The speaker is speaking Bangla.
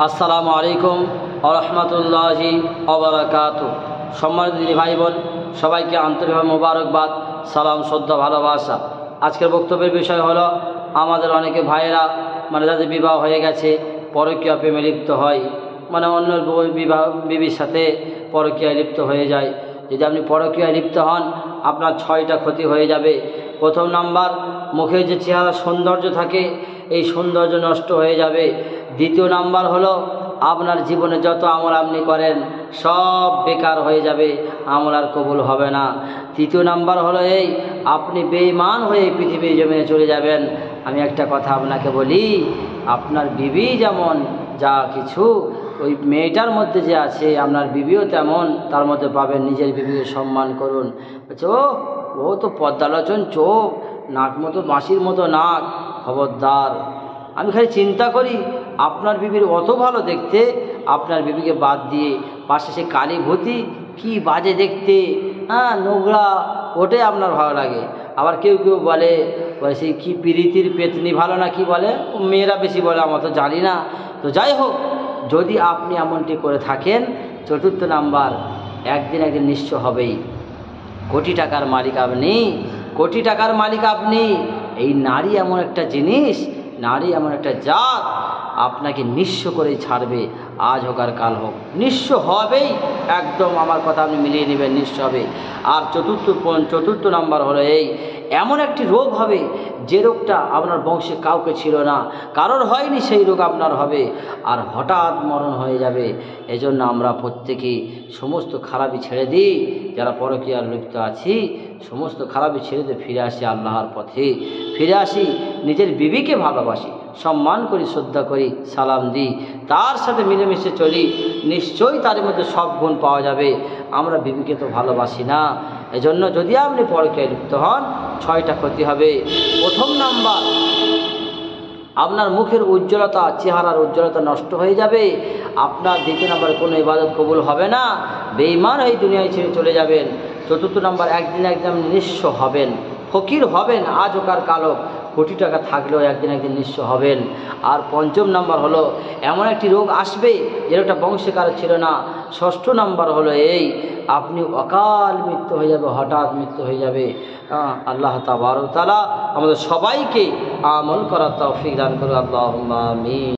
আসসালামু আলাইকুম ওয়া রাহমাতুল্লাহি ওয়া বারাকাতুহু। সম্মানিত দিনী ভাই বোন, সবাইকে আন্তরিকভাবে মোবারকবাদ, সালাম, শ্রদ্ধা, ভালোবাসা। আজকের বক্তব্যের বিষয় হলো, আমাদের অনেকে ভাইয়েরা যাদের বিবাহ হয়ে গেছে পরকীয়া প্রেমে লিপ্ত হয়, অন্য বিবির সাথে পরকীয়ায় লিপ্ত হয়ে যায়। যদি আপনি পরকীয়ায় লিপ্ত হন, আপনার 6টা ক্ষতি হয়ে যাবে। প্রথম নাম্বার, মুখের যে চেহারা সৌন্দর্য থাকে, এই সৌন্দর্য নষ্ট হয়ে যাবে। দ্বিতীয় নাম্বার হলো, আপনার জীবনে যত আমল আপনি করেন সব বেকার হয়ে যাবে, আমল আর কবুল হবে না। তৃতীয় নাম্বার হলো এই, আপনি বেঈমান হয়ে পৃথিবীর জমিনে চলে যাবেন। আমি একটা কথা আপনাকে বলি, আপনার বিবি যেমন যা কিছু ওই মেয়েটার মধ্যে যে আছে, আপনার বিবিও তেমন তার মধ্যে পাবেন। নিজের বিবিকে সম্মান করুন। বলছে ও তো পদ্মালোচন চোখ, নাক মতো বাঁশির মতো নাক, খবরদার। আমি খালি চিন্তা করি, আপনার বিবির অত ভালো দেখতে, আপনার বিবিকে বাদ দিয়ে পাশে সে কালীভূতি কি বাজে দেখতে, নোংরা, ওটাই আপনার ভালো লাগে। আবার কেউ কেউ বলে সেই কি প্রীতির পেতনি ভালো না কি বলে, মেয়েরা বেশি বলে, আমরা তো জানি না। তো যাই হোক, যদি আপনি এমনটি করে থাকেন, চতুর্থ নাম্বার, একদিন নিশ্চয় হবেই। কোটি টাকার মালিক আপনি, কোটি টাকার মালিক আপনি। এই নারী এমন একটা জিনিস, নারী এমন একটা জাত, আপনাকে নিঃস্ব করেই ছাড়বে, আজ হোক আর কাল হোক, নিঃস্ব হবেই। একদম আমার কথা আপনি মিলিয়ে নেবেন, নিঃস্ব হবে। আর চতুর্থ নাম্বার হলো এই, এমন একটি রোগ হবে যে রোগটা আপনার বংশে কাউকে ছিল না, কারোর হয়নি, সেই রোগ আপনার হবে, আর হঠাৎ মরণ হয়ে যাবে। এজন্য আমরা প্রত্যেকেই সমস্ত খারাপই ছেড়ে দিই, যারা পরকীয়ার লিপ্ত আছি সমস্ত খারাপই ছেড়ে দিয়ে ফিরে আসি আল্লাহর পথে, ফিরে আসি, নিজের বিবিকে ভালোবাসি, সম্মান করি, শ্রদ্ধা করি, সালাম দিই, তার সাথে মিলেমিশে চলি, নিশ্চয়ই তার মধ্যে সব গুণ পাওয়া যাবে। আমরা বিবিকে তো ভালোবাসি না। এজন্য যদি আপনি পরকীয়ায় লিপ্ত হন, 6টা ক্ষতি হবে। প্রথম নাম্বার, আপনার মুখের উজ্জ্বলতা, চেহারার উজ্জ্বলতা নষ্ট হয়ে যাবে। আপনার দ্বিতীয় নাম্বার, কোনো ইবাদত কবুল হবে না, বেঈমান হয়ে দুনিয়ায় ছেড়ে চলে যাবেন। চতুর্থ নাম্বার, একদিন নিঃস্ব হবেন, ফকির হবেন, আজ হোক আর কাল হোক, কোটি টাকা থাকলেও একদিন নিঃস্ব হবেন। আর পঞ্চম নাম্বার হলো, এমন একটি রোগ আসবে যে রোগটা বংশে কারো ছিল না। ষষ্ঠ নাম্বার হলো এই, আপনি অকাল মৃত্যু হয়ে যাবে, হঠাৎ মৃত্যু হয়ে যাবে। আল্লাহ তাবারক ওয়া তাআলা আমাদের সবাইকে আমল করার তৌফিক দান করুন। আল্লাহুম্মা আমিন।